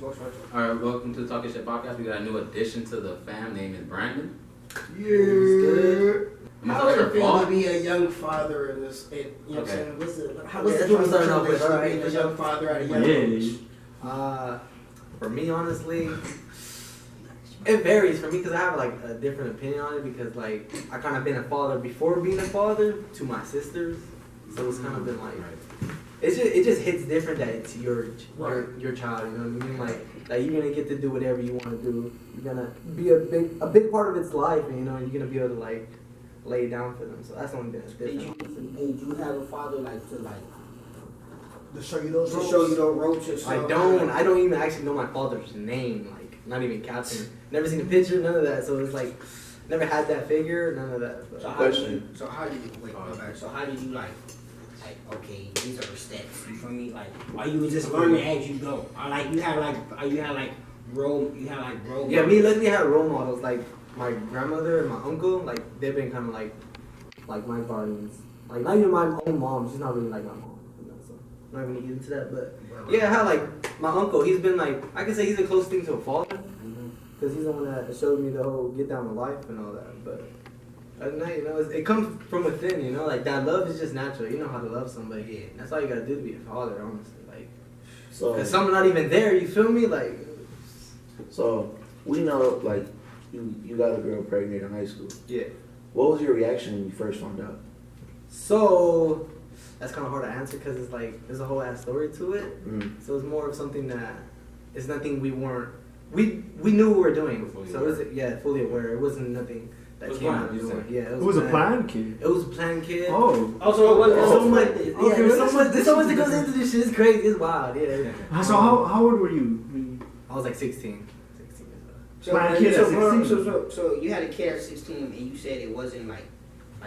Alright, welcome to the Talking Shit Podcast. We got a new addition to the fam. Name is Branden. Yeah. How would it feel to be a young father in this? You know what I'm saying? What's the starting off with? Being a young father at a young age. For me, honestly, it varies for me because I have like a different opinion on it because like I kind of been a father before being a father to my sisters, so it's kind of been like it just hits different that it's your child. You know what I mean? Like you're gonna get to do whatever you want to do. You're gonna be a big part of its life, and you know you're gonna be able to like lay down for them. So that's the only thing that's different. Did you have a father to show you those ropes? I don't even actually know my father's name. Like not even Captain. Never seen a picture. None of that. So it's like never had that figure. None of that. But. So how did you like? Okay, these are the steps. You feel me? Like, are you just learning as you go? Or like you had role. Yeah, me luckily I had role models like my grandmother and my uncle. Like they've been kind of like my guardians. Like not even my own mom. She's not really like my mom. You know, so I'm not gonna get into that. But yeah, I had like my uncle. He's been like I can say he's the closest thing to a father because he's the one that showed me the whole get down with life and all that. But. At night, you know, it comes from within, you know, like that love is just natural. You know how to love somebody. Yeah. That's all you gotta do to be a father, honestly. Like, so if someone's not even there, you feel me? Like, so we know, like, you got a girl pregnant in high school. Yeah. What was your reaction when you first found out? So that's kind of hard to answer because it's like there's a whole ass story to it. So it's more of something that it's nothing we weren't. We knew what we were doing. So it was fully aware. It wasn't nothing. That came out of nowhere. Yeah, it was a planned kid. It was a planned kid. Oh. Also, it wasn't so much. There's so much that goes into this shit. It's crazy. It's wild. Yeah. So how old were you? I was like 16. 16 so, planned kid at 16. So you had a kid at 16, and you said it wasn't like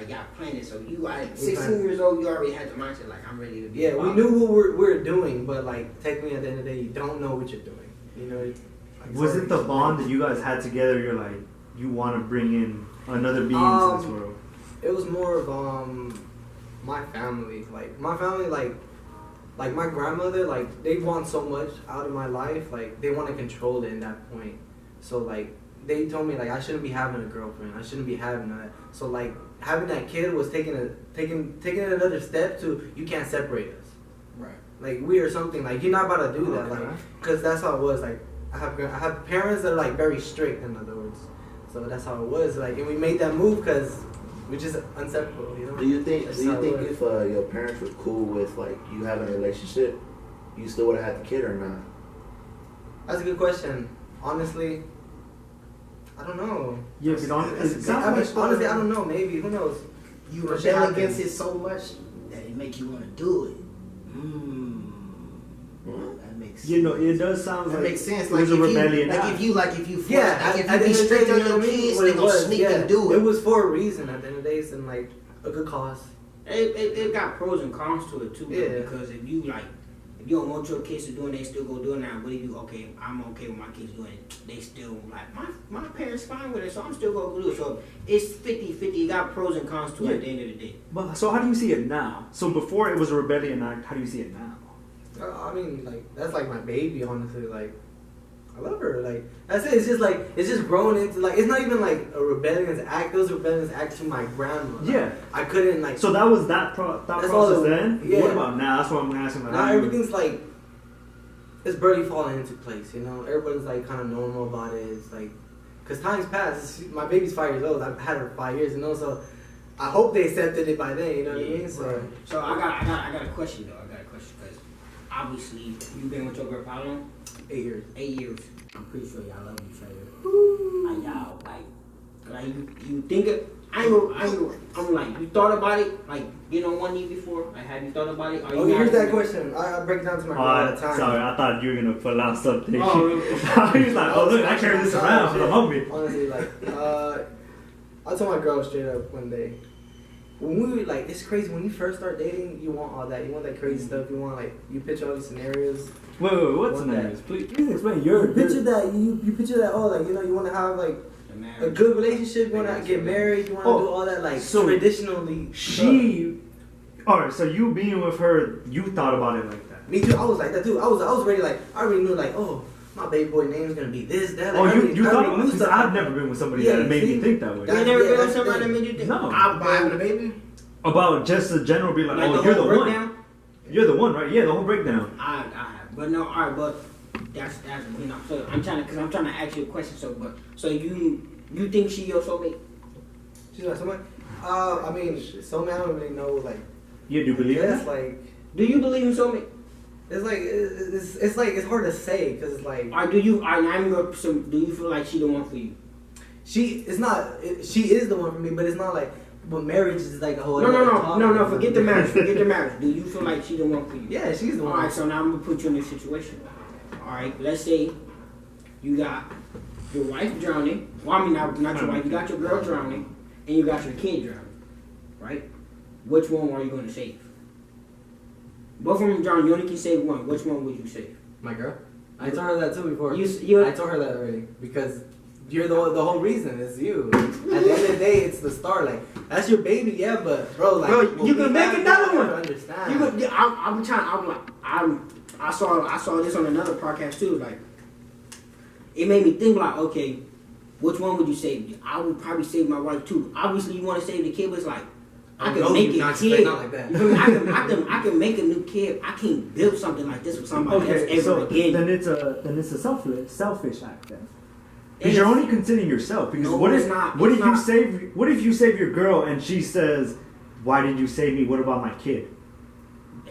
y'all planned it. So you at 16 years old, you already had the mindset like I'm ready to be. Yeah, we knew what we were doing, but like technically at the end of the day, you don't know what you're doing. You know. Like, was it the bond that you guys had together? You're like you want to bring in another being into this world. It was more of my family. Like my family, like my grandmother, like they want so much out of my life. Like they want to control it in that point. So like they told me like I shouldn't be having a girlfriend. I shouldn't be having that. So like having that kid was taking it another step to you can't separate us. Right. Like we or something. Like you're not about to do that. Like because that's how it was. Like I have parents that are like very strict. In other words. So that's how it was, like, and we made that move because we're just inseparable, you know. Do you think if your parents were cool with like you having a relationship, you still would have had the kid or not? That's a good question. Honestly, I don't know. Yeah, honestly, I don't know. Maybe who knows? You rebel against it so much that it make you want to do it. That makes sense. You know, it does sound that like makes sense. It was a rebellion. If you if you be strict on your kids, they gonna sneak and do it. It was for a reason at the end of the day, and like a good cause. It got pros and cons to it too. Yeah. Because if you don't want your kids to do it, they still go do it now. What do you do? Okay, I'm okay with my kids doing it. They still like my parents fine with it, so I'm still gonna do it. So it's 50-50. It got pros and cons to it at the end of the day. But so how do you see it now? So before it was a rebellion act, how do you see it now? I mean, like that's like my baby. Honestly, like I love her. Like that's it. It's just grown into like it's not even like a rebellious act. It was a rebellious act to my grandma. Yeah, like, I couldn't like. So that was that process then. Yeah. What about now? That's what I'm asking. Like, now everything's like it's barely falling into place. You know, everyone's like kind of normal about it. It's like because time's passed. My baby's 5 years old. I've had her 5 years. You know, so I hope they accepted it by then. You know what I mean? So I got a question though. Because obviously you've been with your girl for how long? 8 years. 8 years. I'm pretty sure y'all love each other. Like y'all, like you think it. I'm like, you thought about it, like, you know, one year before? Like, have you thought about it? Here's that question. I break it down to my girl all the time. Sorry, I thought you were going to pull out something. Oh, really? He was like, oh, look, I carry this around for the homie. Honestly, like, I told my girl straight up one day, when we were, like, it's crazy, when you first start dating, you want all that. You want that crazy stuff. You want, like, you picture all these scenarios. Wait, what scenarios? Please explain your... You picture that, you picture that, like, you know, you want to have, like, a good relationship, you want to get married, you want to do all that, like, so traditionally. Alright, so you being with her, you thought about it like that. Me too, I was like that too. I was ready, like, I already knew, like, oh, my baby boy name's gonna be this, that. Oh, Like, you I thought already about knew it? 'Cause stuff I've like never that. been with somebody Yeah, that made see? me think that way. You never been with that's somebody the that thing. made you think? No. I By having a baby? About just the general, be like, like oh, the you're the whole one. breakdown. You're the one, right? Yeah, the whole breakdown. I have, but no, all right, but that's you know. So I'm trying to ask you a question. So you think she your soulmate? She's like someone. I mean, soulmate. I don't really know. Like, Yeah, do you believe in it's that? like Do you believe in soulmate? it's like it's like it's hard to say because it's like Or do you? Do you feel like she the one for you? she is the one for me, but it's not like. But marriage is like a whole. No. other topic. Forget the marriage. Forget the marriage. Do you feel like she the one for you? Yeah, she's the All one. right. So now I'm gonna put you in this situation. All right. Let's say you got your wife drowning. Well, I mean not your wife. You got your girl drowning, and you got your kid drowning. Right? Which one are you gonna save? Both of them drowning. You only can save one. Which one would you save? My girl. I told her that too before. You I told her that already because you're the whole reason. It's you. At the end of the day, it's the star. Like that's your baby, yeah. But bro, like Bro, what you we can make have, another you one. gotta Understand? You could, I'm trying. I saw this on another podcast too. Like, it made me think like, okay, which one would you save? I would probably save my wife too. Obviously, you want to save the kid, but it's like I can No, make you're a not kid. not like that. You feel me? I can make a new kid. I can't build something like this with somebody else ever so again. then it's a selfish act then. It Because you're is- only considering yourself. Because No, what it's if not. what It's if you not. save your girl and she says, "Why did you save me? What about my kid?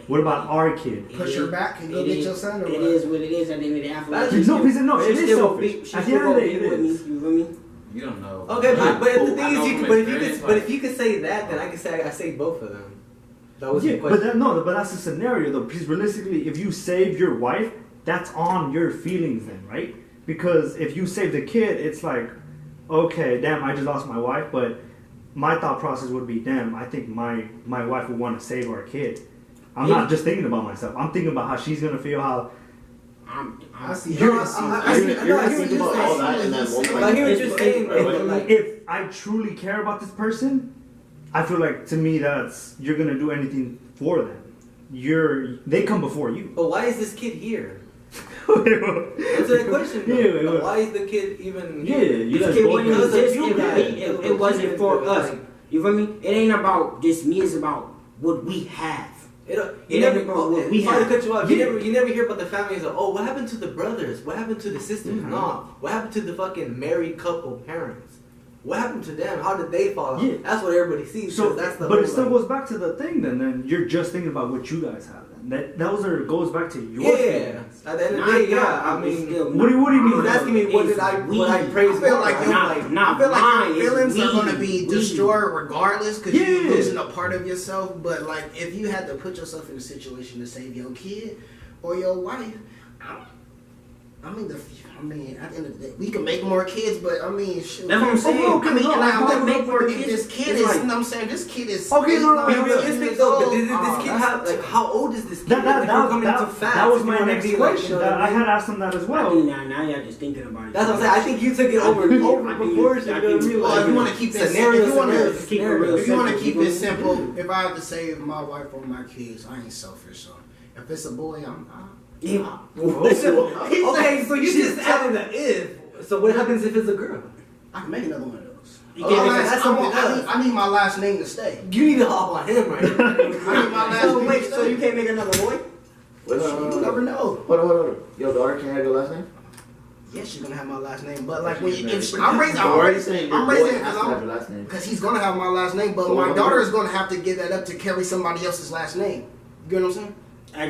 What about our kid?" Push her back and go It get is- your son or It what? is what it is at the end of the day. I feel like That's she No, still- because no, she it is still selfish. be- she At the still end of the gonna day, be it with me. is. You feel me? You don't know. Okay, but the I thing know is, from but experience, if you could say that, then I could say I saved both of them. That was Yeah, the but question. but that's the scenario though. Because realistically, if you save your wife, that's on your feelings then, right? Because if you save the kid, it's like, okay, damn, I just lost my wife, but my thought process would be, damn, I think my wife would want to save our kid. I'm not just thinking about myself. I'm thinking about how she's gonna feel. How I see. You're- I see. I You're see- gonna I know, I hear think what you're about all saying. that in that moment. I hear what you're It's- saying, it's- but like, if I truly care about this person, I feel like to me you're gonna do anything for them. They come before you. but why is this kid here? yeah, Answer that question. Though. wait, Like, wait. why is the kid even? You This guys kid both wouldn't know because of exist you if guys. it wasn't for us. Like, You feel me? It ain't about just me. It's about what we have. You It never, ain't about what we sorry to have. cut you off. Yeah. You never hear about the families of, oh, what happened to the brothers? What happened to the sisters? Mhm. No. What happened to the fucking married couple parents? What happened to them? How did they fall out? Yeah. That's what everybody sees. So, 'cause that's the but whole, it still like- goes back to the thing. Then you're just thinking about what you guys have. Then goes back to your Yeah. feelings. At the end of the Not- day, yeah. not- I mean, still What do you he mean? was asking me what did I praise I feel more? like I'm you're like, not I feel like mine, your it's feelings are going to we. be We. destroyed regardless because Yeah. you're losing a part of yourself. But like, if you had to put yourself in a situation to save your kid or your wife, at the end of the day, we can make more kids, but I mean, shoot. That's what I'm saying. I mean, No, like, I wanna make more if kids. this kid It's is, like- you know what I'm saying? This kid is. Okay, eight, no, nine, be 10 realistic years though, but old. this Oh, kid that's- have, like, how old is this kid? That Like, we're coming that too fast. that was You my know what I next mean? Like, question. you know what I I mean? had asked him that as I well. think now y'all just thinking about it. That's what I'm saying. I think you took it over I think proportion. You know what I mean? Well, if you want to keep it Scenario, if you want scenario, to keep it real if you want to simple, keep you it know? simple, if I have to save my wife or my kids, I ain't selfish. So if it's a boy, Yeah. Okay, so you just added an if. So what happens if it's a girl? I can make another one of those. You can't make that's something else. I need my last name to stay. You need to hop on him right now. I need my last So name wait, to so stay. you can't make another boy? Wait, You never know. Hold on. Your daughter can't have your last name? Yes, she's gonna have my last name, but like when She's if married. I'm raising, So why are you saying your I'm boy raising has to have your last name? because he's gonna have my last name, but So my what daughter about- is gonna have to give that up to carry somebody else's last name. You get what I'm saying?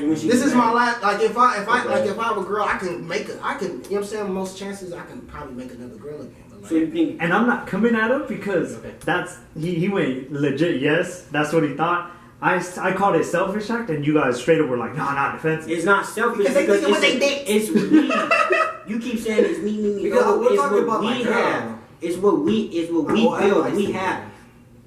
When she This gets is my married. last. Like if I Okay. have a girl, I can make it. I can. You know what I'm saying? Most chances I can probably make another girl again. But like, So you think? And I'm not coming at him because Okay. that's he went legit. Yes, that's what he thought. I called it selfish act, and you guys straight up were like, nah, not defensive. It's not selfish Because they because think of what it's, they did. it's we. You keep saying it's me. Because No, we're it's talking what about my we girl. have. It's what we Oh, I build. We see. have.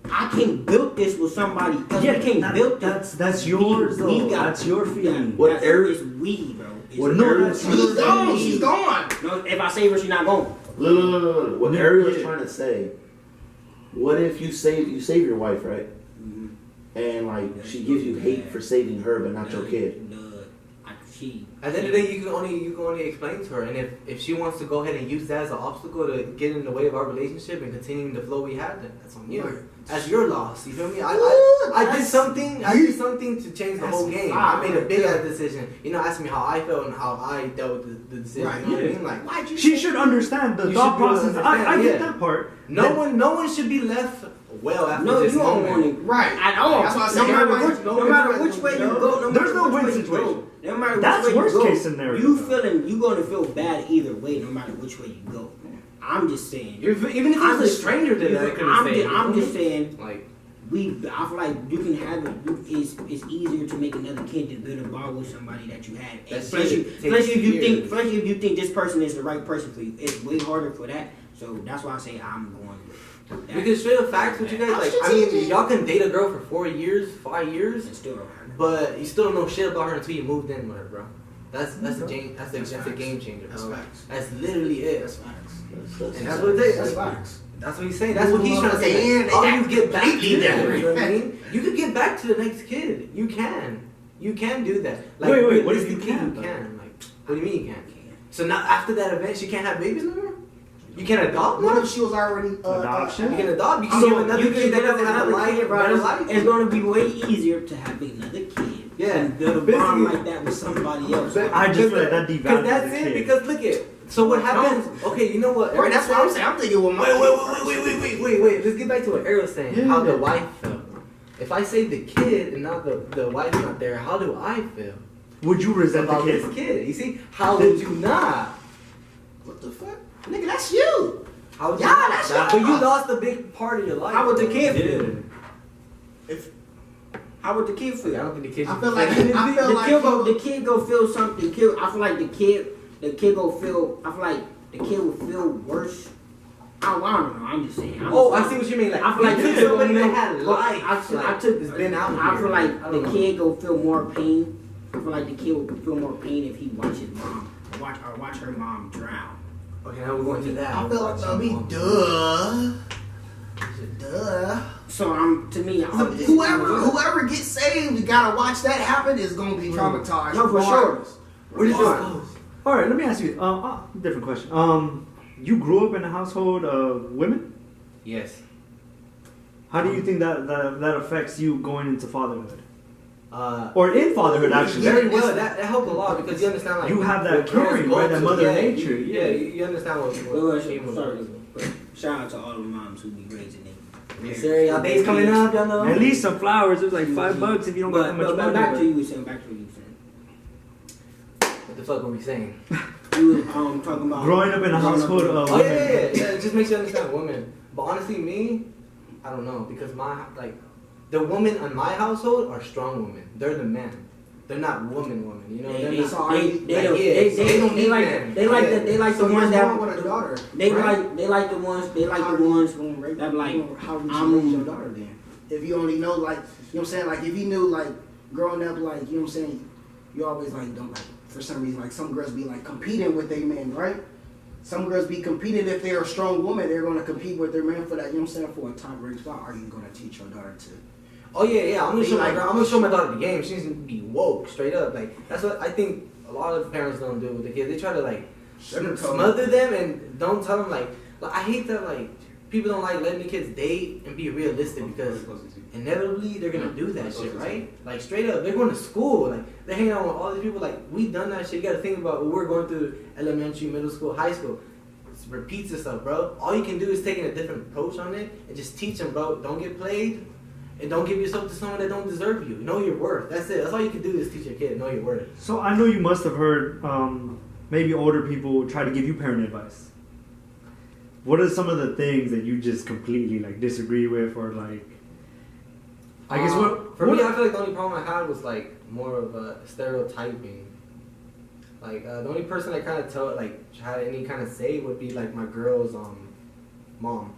I can't build this with somebody else. Yeah, we can't build this. that's yours We though. got- That's your feeling. What That's- Eric- It's we, bro. It's What we. Eric- that's she's yours. gone. She's gone. No, if I save her, she's not going. Look. What Yeah, Ariel is yeah. trying to say. What if you save your wife, right? Mm-hmm. And like she gives you hate for saving her, but not your kid. At the end of the day, you can only explain to her, and if she wants to go ahead and use that as an obstacle to get in the way of our relationship and continuing the flow we had, then that's on you. Right. That's your loss. You feel me? I did something. I did something to change the whole game. I made a big ass decision. You know, asking me how I felt and how I dealt with the decision. Right. You know what I mean? Like, Why'd you She say should that? understand the You thought should be able to process. understand, I get yeah. that part. no one should be left well after No, this you don't moment. want it. Right. At all. That's why I No said matter everybody- which, no matter which way you go, There's no matter win which way you situation. go, no matter which That's way you worst go, case scenario, You though. you gonna feel bad either way, no matter which way you go. I'm just saying. Even if I'm it's a just- stranger that I could I'm, say. I'm just saying. Like, I feel like you can have it. It's easier to make another kid than build a bond with somebody that you had. That's Especially it. especially if you think this person is the right person for you. It's way harder for that. So that's why I say I'm going with that. because straight up facts with you guys, like, I mean, y'all can date a girl for 4 years, 5 years, It still don't happen. but you still don't know shit about her until you moved in with her, bro. That's a game changer, That's bro. facts. That's literally it. That's facts. And that's what it is. That's facts. That's what he's saying. That's what he's trying to say. And How do you get back to completely that? different. You know what I mean? You could get back to the next kid. You can. You can do that. Like, Wait, what if you realistically, can't, you can. Like, what do you mean you can't? So now after that event, she can't have babies no more? You can't adopt What one? if she was already Adoption? You can adopt. You can So give another you kid that doesn't have a another life, kid, bro. better It's- life. It's gonna be way easier to have another kid. Yeah. And build a bond like that with somebody else. I just feel like that Because devalues that's the it. kid. Because look at. So what happens? Okay, you know what? Right, that's what I'm saying. I'm thinking with my Wait. Let's get back to what Errol's saying. Yeah. How the wife felt. If I say the kid and now the wife's not there, how do I feel Would you resent the about kid? this kid? You see, how would you not? What the fuck? Nigga, that's you. How would you Yeah, not? that's But your you loss. lost a big part of your life. How would the kid Yeah. feel? How would the kid I feel? don't think the kid. I should feel like feel I feel The like kid go, the kid go feel something. I feel like the kid go feel. I feel like the kid will feel worse. I don't know. I'm just saying. Oh, I see what you mean. Like, I feel like you the took kid somebody will that had feel- life. I took. It's been out I here. feel like I the don't know. kid go feel more pain. I feel like the kid will feel more pain if he watches mom watch her mom drown. Okay, now we're going to that. I feel like that'll be duh. So to me, Whoever gets saved, gotta watch that happen is gonna be traumatized. No, for sure. Where did this Sure. go? All right, let me ask you. Different question. You grew up in a household of women. Yes. How do you think that affects you going into fatherhood, Uh, or in fatherhood actually? Very well. That helped a lot because you understand like You have that what parents caring, go right? That through. mother Yeah, nature, You, yeah. you understand what came with Sorry. it. Shout out to all the moms who be raising their Yes, sir. Y'all days coming up, y'all know. At least some flowers. It was like $5 if you don't got that much But money. back but- to you saying. Back to what you saying. What the fuck were we saying? You was talking about Growing up in a household of Oh women. yeah. It just makes you understand women. But honestly, me, I don't know because the women in my household are strong women. They're the men. They're not woman. You know. They're not. They like the ones that with a daughter. they right? like the ones that like How would you raise your daughter then? If you only know like, you know what I'm saying? Like if you knew like growing up like, you know what I'm saying? You always like don't like for some reason like some girls be like competing with their men, right? Some girls be competing if they're a strong woman, they're gonna compete with their man for that, you know what I'm saying, for a top ranked spot. Are you gonna teach your daughter to? Oh yeah. I'm gonna Be show like- my girl. I'm gonna show my daughter the game. She needs to be woke, straight up. Like that's what I think a lot of parents don't do with the kids. They try to like smother them and don't tell them like I hate that like people don't like letting the kids date and be realistic because inevitably they're gonna do that shit, right? Like straight up, they're going to school, like they're hanging out with all these people. Like we done that shit. You gotta think about what we're going through elementary, middle school, high school. It repeats itself, bro. All you can do is take a different approach on it and just teach them, bro. Don't get played. And don't give yourself to someone that don't deserve you. Know your worth. That's it. That's all you can do is teach your kid. Know your worth. So I know you must have heard maybe older people try to give you parent advice. What are some of the things that you just completely like disagree with, or like? I guess For me, I feel like the only problem I had was like more of a stereotyping. Like the only person I kind of had any kind of say would be like my girl's mom,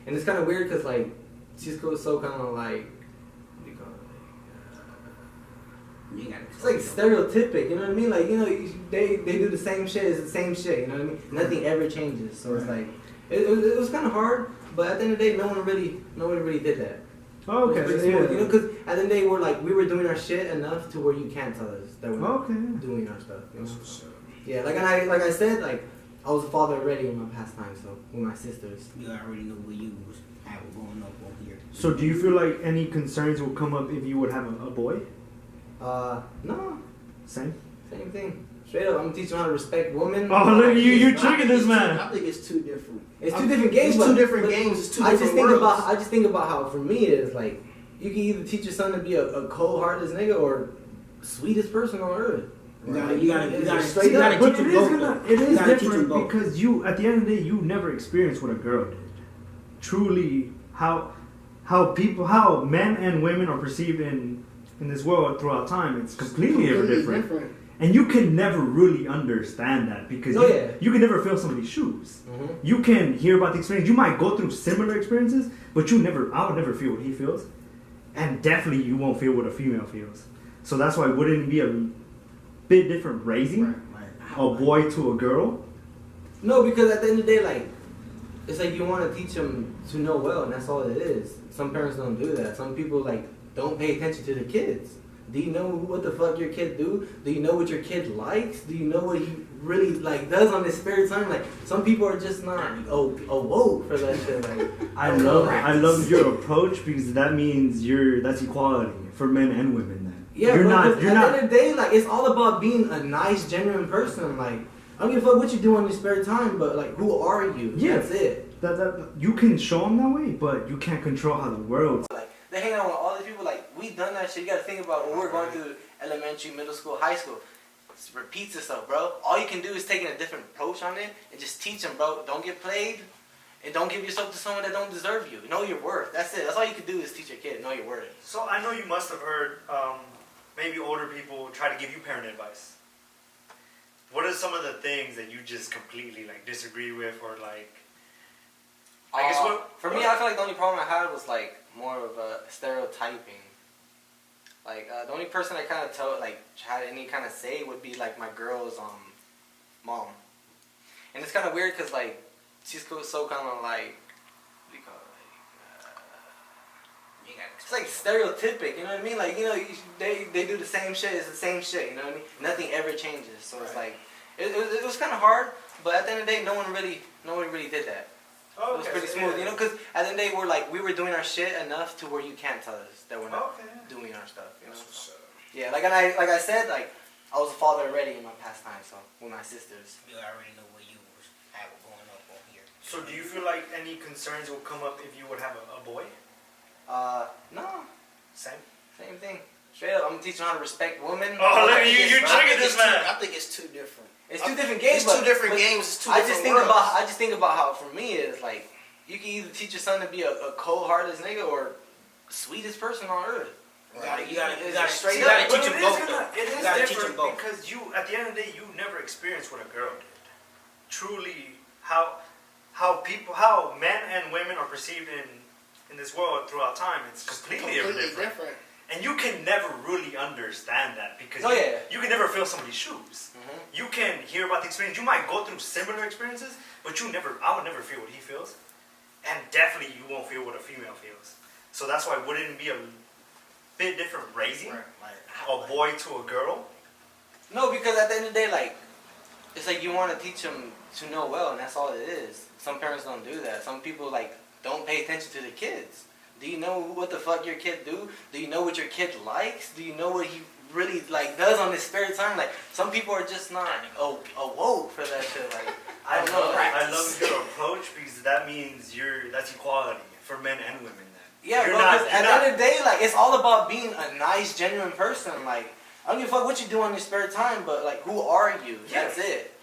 and it's kind of weird because like she's so kind of like what do you call it? It's like stereotypic, you know what I mean? Like they do the same shit, it's the same shit, you know what I mean? Nothing ever changes, so it's like it was kind of hard, but at the end of the day, no one really did that. Oh, okay. It was pretty Yeah. smooth, you know, because at the end of the day, we were doing our shit enough to where you can't tell us that we're not Okay. doing our stuff. You know? Yeah, like I said, like I was a father already in my pastime, so with my sisters. You already know where you was have it going up on here. So do you feel like any concerns will come up if you would have a boy? No, Same. same thing. Straight up, I'm teaching them how to respect women. Oh, look, you triggered this man. I think it's two different. It's two different games. It's two but- different but games. It's two I just different think worlds. about. I just think about how for me it is like you can either teach your son to be a cold-hearted nigga or sweetest person on earth. You gotta straight you up. gotta But teach it them is both. gonna, though. it You is gotta teach them different both. because you, at the end of the day, you never experienced what a girl did. Truly, how men and women are perceived in this world throughout time, it's completely different. And you can never really understand that because you can never feel somebody's shoes. Mm-hmm. You can hear about the experience. You might go through similar experiences, but I would never feel what he feels. And definitely you won't feel what a female feels. So that's why wouldn't it be a bit different raising a boy to a girl? No, because at the end of the day, like it's like you want to teach them to know well, and that's all it is. Some parents don't do that. Some people like don't pay attention to the kids. Do you know what the fuck your kid do? Do you know what your kid likes? Do you know what he really like does on his spare time? Like some people are just not awoke for that shit. Like I love your approach because that means that's equality for men and women. Then yeah, you're at not. the end of the day, like it's all about being a nice, genuine person. Like I don't give a fuck what you do on your spare time, but like who are you? Yeah. That's it. That you can show them that way, but you can't control how the world. Like they hang out with all these people. Like we done that shit. You gotta think about when we're going through elementary, middle school, high school. It repeats itself, bro. All you can do is taking a different approach on it and just teach them, bro. Don't get played, and don't give yourself to someone that don't deserve you. Know your worth. That's it. That's all you can do is teach your kid. Know your worth. So I know you must have heard maybe older people try to give you parent advice. What are some of the things that you just completely like disagree with, or like? I guess for me, I feel like the only problem I had was like more of a stereotyping. Like the only person I kind of had any kind of say would be like my girl's mom, and it's kind of weird because like she's so kind of like what do you call it? It's like stereotypic, you know what I mean? Like they do the same shit. It's the same shit, you know what I mean? Nothing ever changes. So it's like it was kind of hard, but at the end of the day, no one really did that. Oh, it was pretty smooth, you know, because at the end of the day, we were doing our shit enough to where you can't tell us that we're not doing our stuff, you know. Yeah, like I said, like I was a father already in my pastime, so with my sisters. You already know where you was have it going up on here. So do you feel like any concerns will come up if you would have a boy? No, Same thing. Straight up, I'm teaching how to respect women. Oh, look, you triggered this man. I think it's two different. It's two different games. It's two different games. It's two I different just think worlds. about. I just think about how for me it's like you can either teach your son to be a cold-hearted nigga or sweetest person on earth. You gotta straight you up. gotta But teach it them is both. gonna, though. it You is gotta teach them different both. because you, at the end of the day, you never experienced what a girl did. Truly, how men and women are perceived in this world throughout time, it's completely different. And you can never really understand that because you can never feel somebody's shoes. Mm-hmm. You can hear about the experience. You might go through similar experiences, but I would never feel what he feels. And definitely you won't feel what a female feels. So that's why wouldn't it be a bit different raising a boy to a girl? No, because at the end of the day, like it's like you want to teach them to know well, and that's all it is. Some parents don't do that. Some people like don't pay attention to the kids. Do you know what the fuck your kid do? Do you know what your kid likes? Do you know what he really like does on his spare time? Like some people are just not awoke for that shit. Like I love your approach because that means that's equality for men and women. Then yeah, bro. Because at the end of the day, like it's all about being a nice, genuine person. Like I don't give a fuck what you do on your spare time, but like who are you? Yeah. That's it.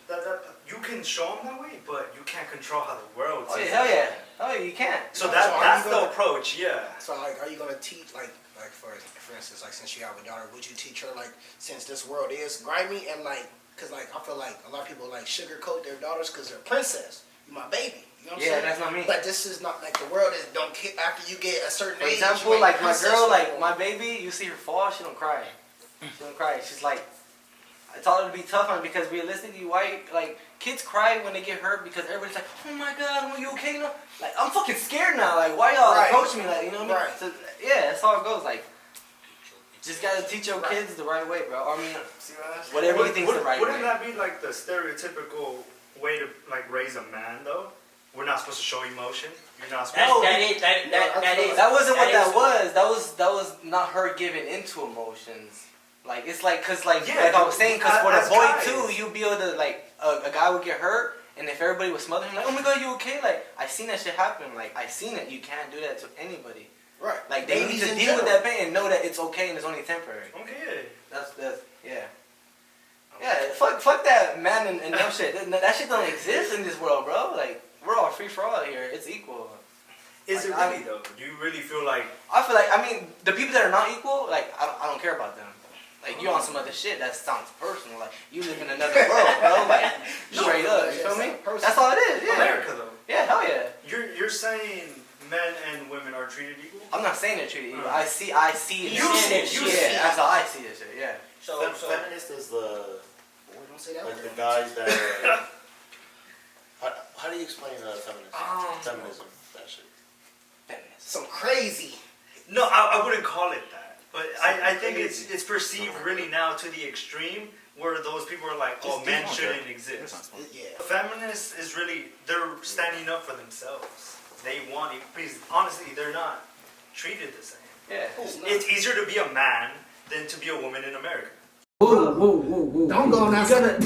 You can show them that way, but you can't control how the world Oh sees yeah, hell it. yeah. Oh yeah, you can't. So So that's are you the gonna- approach, yeah. So like, are you gonna teach like for instance, like since you have a daughter, would you teach her like since this world is grimy and like, cause like I feel like a lot of people like sugarcoat their daughters cause they're princess, you my baby. You know what I'm saying? That's not me. But this is not like the world is don't care after you get a certain For age. example, you ain't like my princess girl, no like more. my baby, you see her fall, she don't cry. She don't cry. She's like, taught her to be tough on it because realistically, why like kids cry when they get hurt because everybody's like, oh my god, are you okay? You know, like I'm fucking scared now. Like why y'all approach me like you know what I mean? Right. So yeah, that's how it goes. Like just gotta teach your kids the right way, bro. I mean, whatever you think's the right way. Wouldn't that be like the stereotypical way to like raise a man though? We're not supposed to show emotion. You're not supposed to. That wasn't what that was. That was not her giving into emotions. Like it's like, cause like I was saying, cause for the boy too, you'd be able to like a guy would get hurt, and if everybody was smothering him, like, oh my god, you okay? Like I seen that shit happen. Like I seen it. You can't do that to anybody. Right. Like they need to deal with that pain and know that it's okay and it's only temporary. Okay. That's yeah. Yeah, fuck that man and dumb shit. That shit don't exist in this world, bro. Like we're all free for all here. It's equal. Is like, it really though? Do you really feel like? I feel like the people that are not equal, like I don't care about them. Like you on some other shit that sounds personal. Like you live in another world, bro. Like straight up, you feel me? That's all it is. Yeah. America though. Yeah, hell yeah. You're saying men and women are treated equal? I'm not saying they're treated equal. I see it. You see it. Yeah, that's how I see it. Shit. Yeah. So feminist is the Don't say that like word. the guys that are, how do you explain feminism? That shit. Some crazy. No, I wouldn't call it that. But I think it's perceived really now to the extreme where those people are like, oh, men shouldn't exist. Yeah. Feminists is really, they're standing up for themselves. They want it, because honestly, they're not treated the same. Yeah. It's easier to be a man than to be a woman in America. Whoa. Don't go on that side.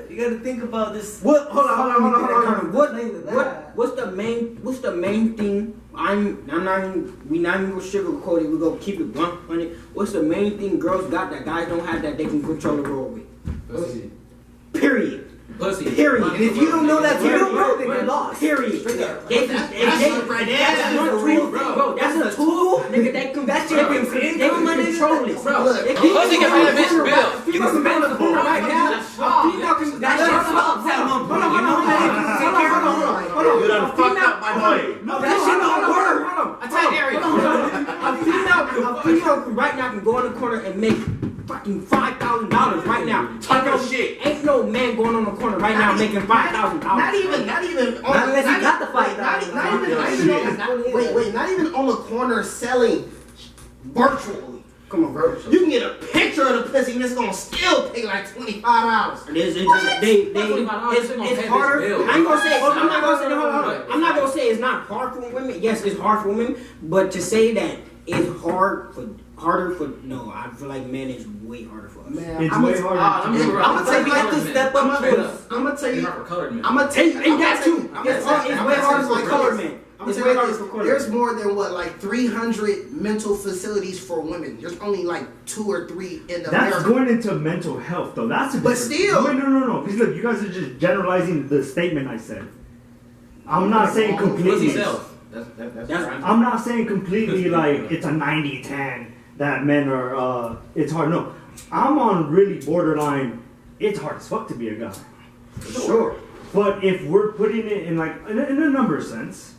You gotta think about this. What? Hold on. What's the main thing? We not even gonna sugarcoat it. We gonna keep it blunt on it. What's the main thing girls got that guys don't have that they can control the world with? Pussy. Period. Pussy. Period. And if you don't know that, you don't know that you're lost. Period. That's a tool, nigga. They can control it. Pussy can be a bitch bill. You can spend the phone right now. Female can that shit stops at one point. You know that? Hold on. You done fucked up my point. No, that shit don't work. Attack area. A female right now can go in the corner and make fucking $5,000 right now. Ain't no man going on the corner right now making $5,000. Not even. Not unless he got the fight. Not even on the corner selling virtually. Come on, bro. You can get a picture of the pussy and it's gonna still pay like $25. It's harder. I'm not gonna say it's not hard for women. Yes, it's hard for women, but to say that it's harder for no, I feel like men is way harder for us. Man, It's way harder. I'm gonna tell you like to step up to us. I'm gonna tell you. Colored men. I'm gonna tell you. And that too. It's way harder for colored men. It's way harder for colored men. There's more than like 300 mental facilities for women. There's only like 2 or 3 in the That's America. going into mental health, though. That's a But different- still. Wait, no. Because look, you guys are just generalizing the statement I said. I'm not saying Pussy completely. self. That's I'm not saying completely like it's a 90-10 that men are. It's hard. No, I'm on really borderline. It's hard as fuck to be a guy. Sure. But if we're putting it in like in a number sense,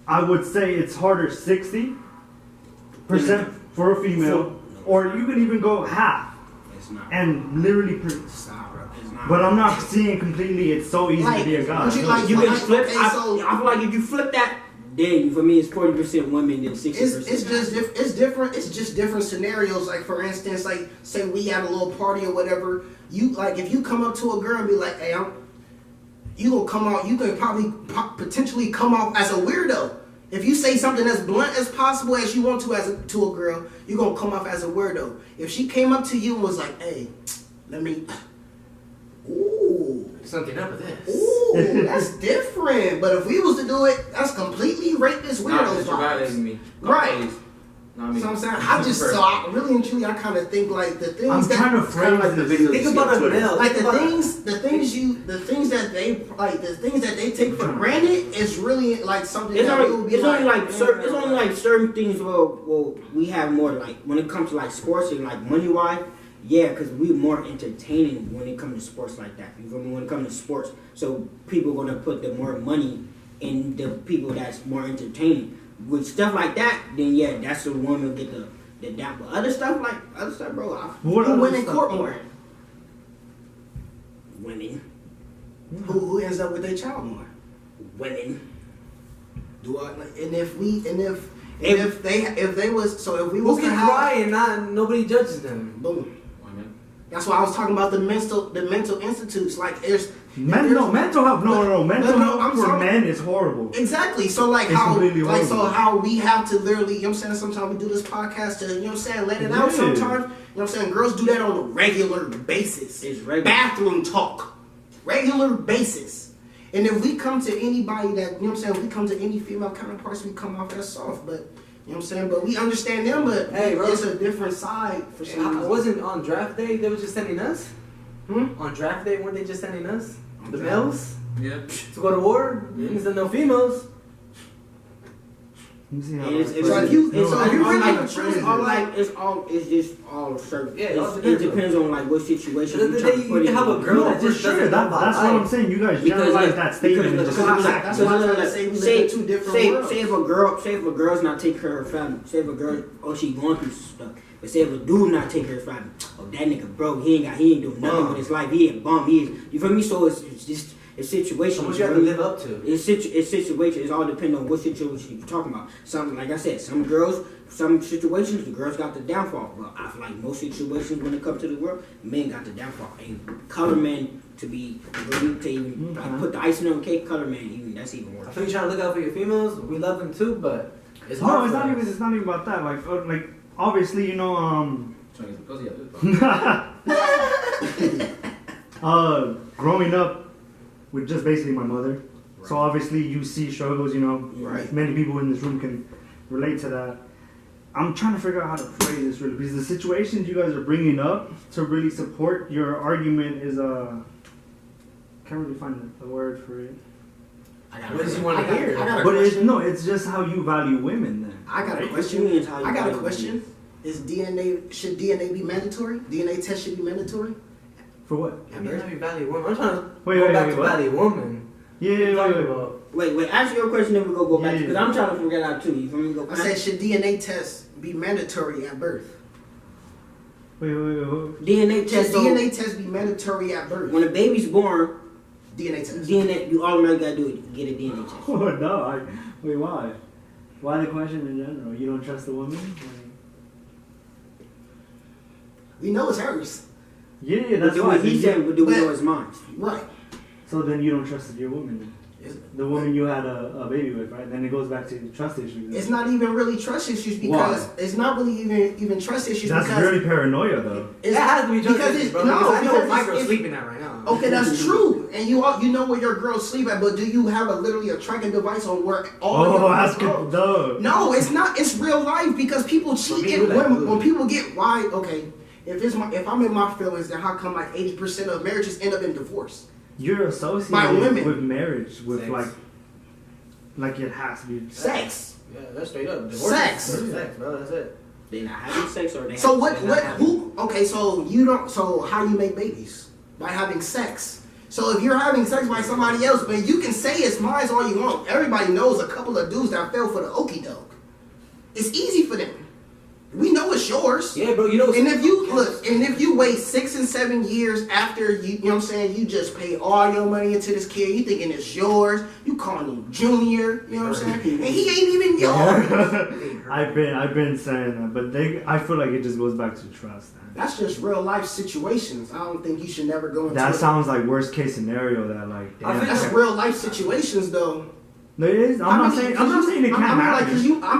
I would say it's harder 60% for a female, or you can even go half It's not. and literally. It's not, bro. It's not. But I'm not seeing completely. It's so easy to be a guy. Would you like You can like, flip. okay, I so feel like if you flip that, then for me it's 40% women than 60%. it's different. It's just different scenarios. Like for instance, like say we had a little party or whatever. You like if you come up to a girl and be like, "Hey, you gonna come out? You can probably potentially come off as a weirdo. If you say something as blunt as possible as you want to to a girl, you gonna come off as a weirdo. If she came up to you and was like, "Hey, let me," ooh. something up with this. Ooh, that's different. But if we was to do it, that's completely rapist weirdos You're violating vibes. me. Right. Please. No, I mean, So I'm saying, I really and truly, I kind of think like the things I'm that trying to frame like the this. video. Think about a male. like the things that they take for granted is really like something It's that we would only, be it's only like certain things. Well, we have more like when it comes to like sports and like money wise. Yeah, because we're more entertaining when it comes to sports like that. You feel me? When it comes to sports, so people are gonna put the more money in the people that's more entertaining. With stuff like that, then yeah, that's the woman get the down. But other stuff, bro. What Who other win in stuff? court more? Women. Who ends up with their child more? Women. Do I? And if we was Who to can have cry and not nobody judges them? boom. Women. That's why I was talking about the mental institutes. Like there's Mental health. No. Mental health I'm for sorry. men is horrible. Exactly. So like It's completely horrible. how we have to literally, you know what I'm saying, sometimes we do this podcast to, you know what I'm saying, let it out Yeah. sometimes. You know what I'm saying? Girls do that on a regular basis. It's regular. Bathroom talk. Regular basis. And if we come to anybody that, you know what I'm saying, if we come to any female counterparts, we come off as soft, but you know what I'm saying? But we understand them, but Hey, bro. it's a different side for some I reason. wasn't on draft day. They were just sending us. On draft day, weren't they just sending us the males Yeah. to go to war? Didn't send no females. Let me see how It's, that it's, So plays. if you- it's so all, if you all really like, have a choice, it's all like it's just all certain. Yeah, it all it depends depends on like what situation. At the end of the day, you can have a girl No, that for just sure. doesn't know That's about what I'm life. saying. You guys Because, generalize like, that statement and because just look, That's why I'm trying to say we live in two different worlds. Say if a girl's not taking care of her family. Say if a girl, she going through stuff. But say if a dude not taking care of his family. Oh, that nigga broke. He ain't doing nothing with his life. He a bum. He is. You feel me? So it's just a situation. So what you have to live up to? It's situation. It's all depending on what situation you're talking about. Some, like I said, some girls, some situations, the girls got the downfall. Well, I feel like most situations when it comes to the world, men got the downfall. And color men to be to even like, put the icing on the cake. Color men, even that's even I worse. feel you trying to look out for your females. We love them too, but it's No, hard. it's for not us. even. It's not even about that. Like obviously, you know, Trying to get some pussy out this growing up with just basically my mother. So obviously you see struggles, you know. Right. Many people in this room can relate to that. I'm trying to figure out how to phrase this really because the situations you guys are bringing up to really support your argument is can't really find the word for it. What does he want to hear? I got a But question. it's just how you value women then. I got a right? question. What you mean, how you I got a value question. Should DNA be mandatory? DNA test should be mandatory? For what? I mean, how you value women? I'm trying to Wait, go wait, back wait, to what? value woman. Yeah, What you talking wait. about? Wait, ask your question, then we go back Yeah. because I'm trying to figure it out too. You feel me? Go I said, should DNA tests be mandatory at birth? Wait. DNA Should test. DNA test be mandatory at birth? When a baby's born, DNA test. DNA, you automatically gotta do it. Get a DNA test. Oh no! Wait, why? Why the question in general? You don't trust the woman? We know it's hers. Yeah, that's do why. he said, but do we But- know it's mine? Right. So then you don't trust your woman. Then. It's, The woman you had a baby with, right? Then it goes back to trust issues. it's not even really trust issues because Why? it's not really even trust issues That's because really paranoia, though. it's, It has to be just because this, it's, bro. no, because I know because my it's- girl's it's- sleeping at right now. Okay, that's true, and you know where your girls sleep at, but do you have literally a tracking device on where all of Oh, your that's girls good. No. No, it's not. It's real life because people cheat. me, And we like when food. people get why? Okay, if I'm in my feelings, then how come like 80% of marriages end up in divorce? You're By associated women. with marriage, with Sex. like it has to be. Sex. Yeah, that's straight up. Sex. Sex, bro. That's it. They not having sex or they So have, what? they not What? having- Who? Okay, so you don't. So how you make babies? By having sex. So if you're having sex by somebody else, but you can say it's mine all you want. Everybody knows a couple of dudes that fell for the okie doke. It's easy for them. We know it's yours. Yeah, bro. You know. And if you look, and if you wait 6 and 7 years after you know what I'm saying, you just pay all your money into this kid, you thinking it's yours, you calling him Junior, you know what I'm saying, and he ain't even yours. I've been saying that, but I feel like it just goes back to trust. Man. That's just real life situations. I don't think you should never go into That it. sounds like worst case scenario. That like. I Damn. think That's real life situations though. No, it is. I'm not saying it can't I mean, like, happen. 'cause you, how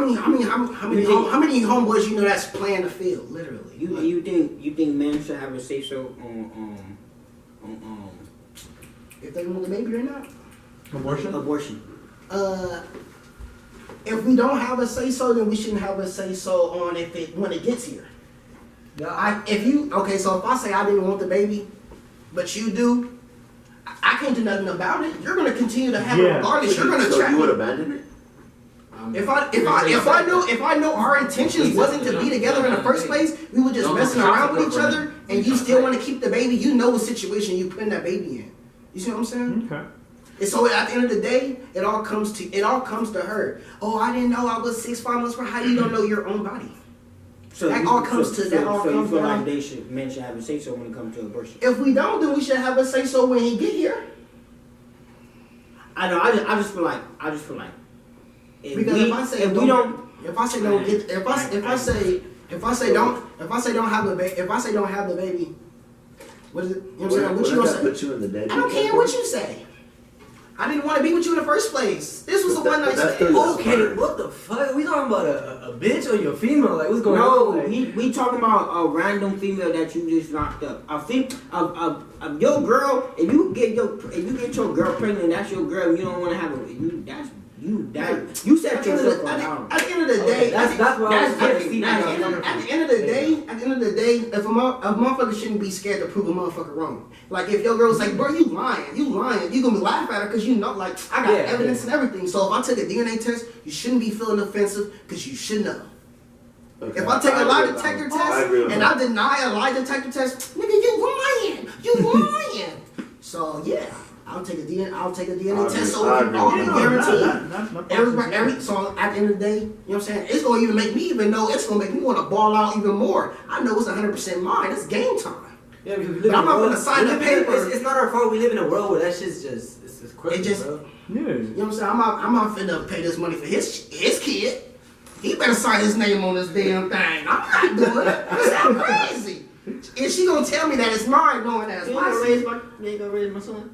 many homeboys you know that's playing the field, literally? You think men should have a say so on If they want the baby or not. abortion? If we don't have a say so, then we shouldn't have a say so on when it gets here. Yeah, So if I say I didn't want the baby, but you do, I can't do nothing about it. You're gonna continue to have it Yeah. regardless. You're gonna So track you would it. abandon it? If I know our intentions wasn't to be together in the first place, we were just messing around with each other, and you still want to keep the baby. You know the situation you putting that baby in. You see what I'm saying? Okay. And so at the end of the day, it all comes to her. Oh, I didn't know I was 5 months pregnant. How you don't know your own body? That all comes to that all So you comes feel down. like men should have a say so when it comes to abortion? If we don't, then we should have a say so when he get here. I know. I just feel like. Because if I say don't have the baby, what is it? You know what I'm saying? What you gonna say? Put you in the dead. I don't care what you say. I didn't want to be with you in the first place. This was a one night stand. Okay, what the fuck? We talking about a bitch or your female? Like, what's going No, on? Like, we talking about a random female that you just knocked up. I think of your girl. If you get your girl pregnant, that's your girl. You don't want to have a you set yourself up. At the end of the day, that's what I was that's saying. different. at the end of the day, if a motherfucker shouldn't be scared to prove a motherfucker wrong. Like if your girl's like, bro, you lying, you gonna be laugh at her because you know, like I got evidence and everything. So if I take a DNA test, you shouldn't be feeling offensive because you should know. Okay. If I take a lie detector test and I deny a lie detector test, nigga, you lying. So yeah. I'll take a DNA test so we can all be guaranteed. So at the end of the day, you know what I'm saying? It's gonna even make me even know it's gonna make me want to ball out even more. I know it's 100% mine. It's game time. yeah, because we live But I'm not in a gonna sign the paper. It's not our fault. We live in a world where that shit's just it's crazy, bro. Yeah. You know what I'm saying? I'm not finna pay this money for his kid. He better sign his name on this damn thing. I'm not doing it. That's crazy. Is she gonna tell me that it's mine, knowing that it's my son? You ain't gonna raise my son?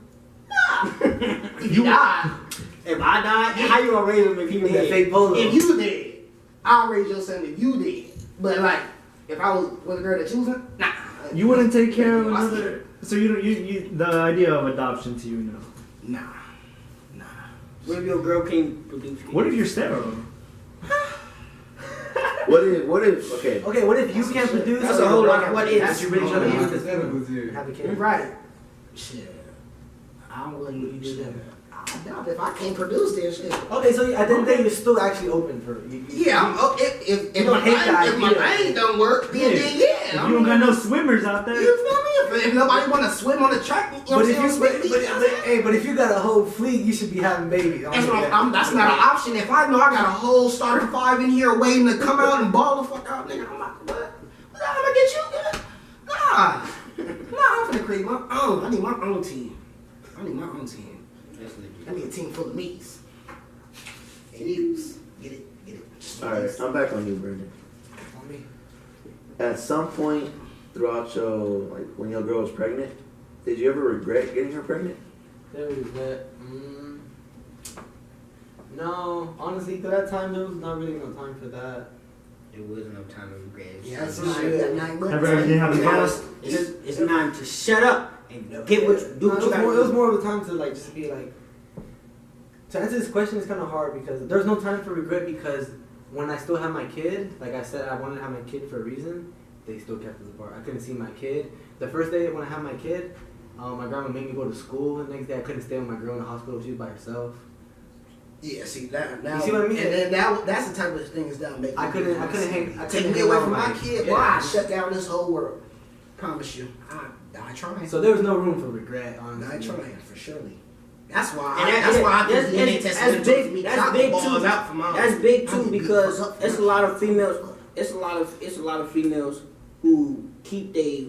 If you die, If I die, how you gonna raise him if he That dead? fake polo. if you did, I'll raise your son if you did. But like, if I was with a girl that choosing, nah. You wouldn't take care of another. So you the idea of adoption to you now. Nah. What if your girl can't produce kids? What if you're sterile? What if? Okay. Okay, what if you can't produce? That's a whole lot of what ifs. That's you really trying to use this thing. Have a kid. Right. Shit. I wouldn't do that. I doubt if I can't produce this shit. Okay, so at the end of the day, you're still actually open for. Yeah, if You don't hate that my idea. brain don't work, then If yeah. you don't got no swimmers out there. You feel me? If nobody want to swim on the track, you know But what if I'm you, saying? but if you got a whole fleet, you should be having babies. That's not an option. If I know I got a whole starting five in here waiting to come out and ball the fuck out, nigga, I'm not. What? I'm gonna get you, nigga? Nah, I'm gonna create my own. I need my own team. I need a team full of me's. And yous. Get it. Alright, I'm back on you, Branden. On me. At some point throughout when your girl was pregnant, did you ever regret getting her pregnant? There was that. No, honestly, through that time, there was not really no time for that. There was no time to regret. Yeah, it's Ever everything happened fast? it's time to shut up and get what you do. What you gotta It was do. more of a time to like just be like. To answer this question is kind of hard because there's no time for regret because when I still have my kid, like I said, I wanted to have my kid for a reason. They still kept us apart. I couldn't see my kid. The first day when I had my kid, my grandma made me go to school. The next day I couldn't stay with my girl in the hospital. She was by herself. Yeah, see that now. You see what I mean? And then that's the type of things that make. I couldn't hang. I Take couldn't me hang away out from with my kid. Yeah. Boy, I shut down this whole world. Promise you. I try. So there was no room for regret, honestly. I try for surely. That's why. And That's why I that's- did DNA test. that's big. That's big too. Out for mine. That's big I too need to be because fucked up. it's a lot of females. It's a lot of females who keep they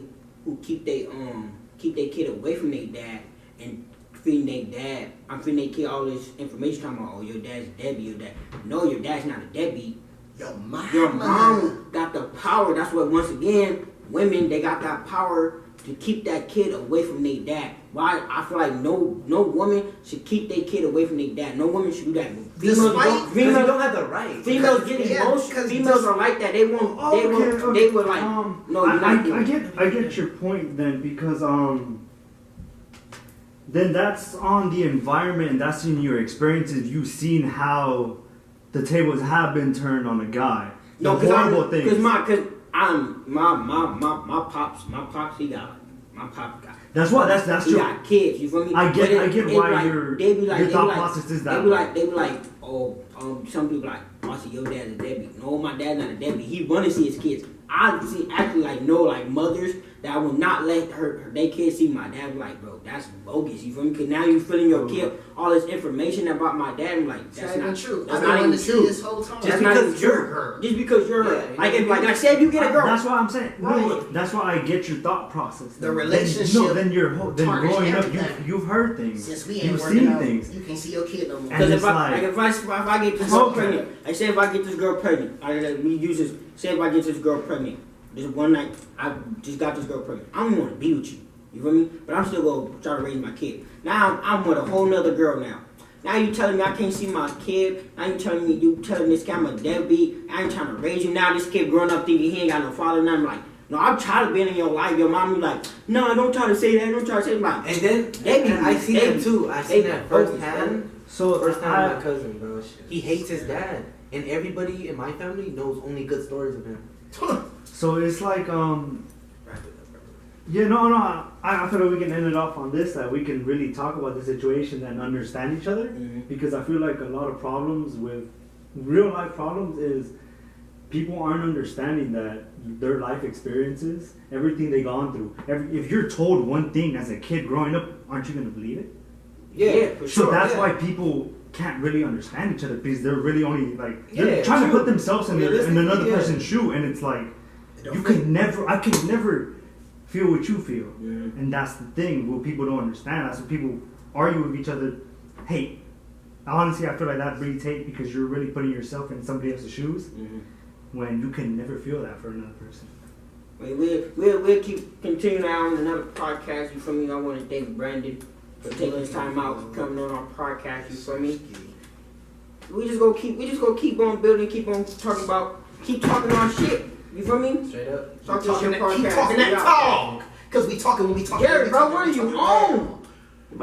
kid away from their dad and feeding their dad. I'm feeding their kid all this information talking about, oh, your dad's a deadbeat, your dad. No, your dad's not a deadbeat. Your mom. Your mom got the power. That's what, once again, women, they got that power to keep that kid away from their dad. Why? I feel like no woman should keep their kid away from their dad. No woman should do that. Because you don't have the right. Females get emotional. Females are like that. They were like, no, you're not doing it. I get your point then because then that's on the environment and that's in your experiences. You've seen how the tables have been turned on a guy. The horrible things. Because my pops, he got my pop got. That's why that's He true. got kids. You feel me? I get why like, your they thought process is that. They be like, oh, some people like, oh, see, your dad's a deadbeat. No, my dad's not a deadbeat. He wanna see his kids. I see actually like no like mothers that I would not let they kids see my dad. I'm like, bro, that's bogus. You feel me? Because now you feeling your kid all this information about my dad. I'm like, that's not true. That's I've not been even to true. see this whole time. Just because you're her. Just because you're her. Yeah, Like I said, you get a girl. That's what I'm saying. Right. No, that's why I get your thought process. The relationship Then tarnished growing up, everything. you've heard things. Since we ain't You've working seen out, things. you can't see your kid no more. And Because it's if I get this girl pregnant, I say if I get this girl pregnant, say if I get this girl pregnant, this one night I just got this girl pregnant. I don't want to be with you. You feel me? But I'm still gonna try to raise my kid. Now I'm with a whole nother girl now. Now you telling me I can't see my kid. Now you telling this guy I'm a deadbeat. I ain't trying to raise you. Now this kid growing up thinking he ain't got no father. And I'm like, no, I'm tired of being in your life. Your mom be like, no, don't try to say that. Don't try to say that. Like, And then I see that too. I see that firsthand. First time with my cousin, bro. He hates his dad, and everybody in my family knows only good stories of him. So it's like yeah, I feel like we can end it off on this, that we can really talk about the situation and understand each other, because I feel like a lot of problems with real life problems is people aren't understanding that their life experiences, everything they've gone through. If you're told one thing as a kid growing up, aren't you going to believe it? Yeah, for sure. So that's why people can't really understand each other, because they're really only like they're Yeah, trying to true. put themselves in another person's shoe, and it's like I could never feel what you feel, and that's the thing. What people don't understand. That's what people argue with each other. Hate. Honestly, I feel like that breeds hate because you're really putting yourself in somebody else's shoes when you can never feel that for another person. We'll keep continuing on another podcast. You feel me? I want to thank Branden for taking his time out for coming on our podcast. You feel me? We just go keep on building, keep talking our shit. You feel me? Straight up. Talk to your Keep podcast. talking that talk. Because we talking when we talking. Gary, bro, what are you on?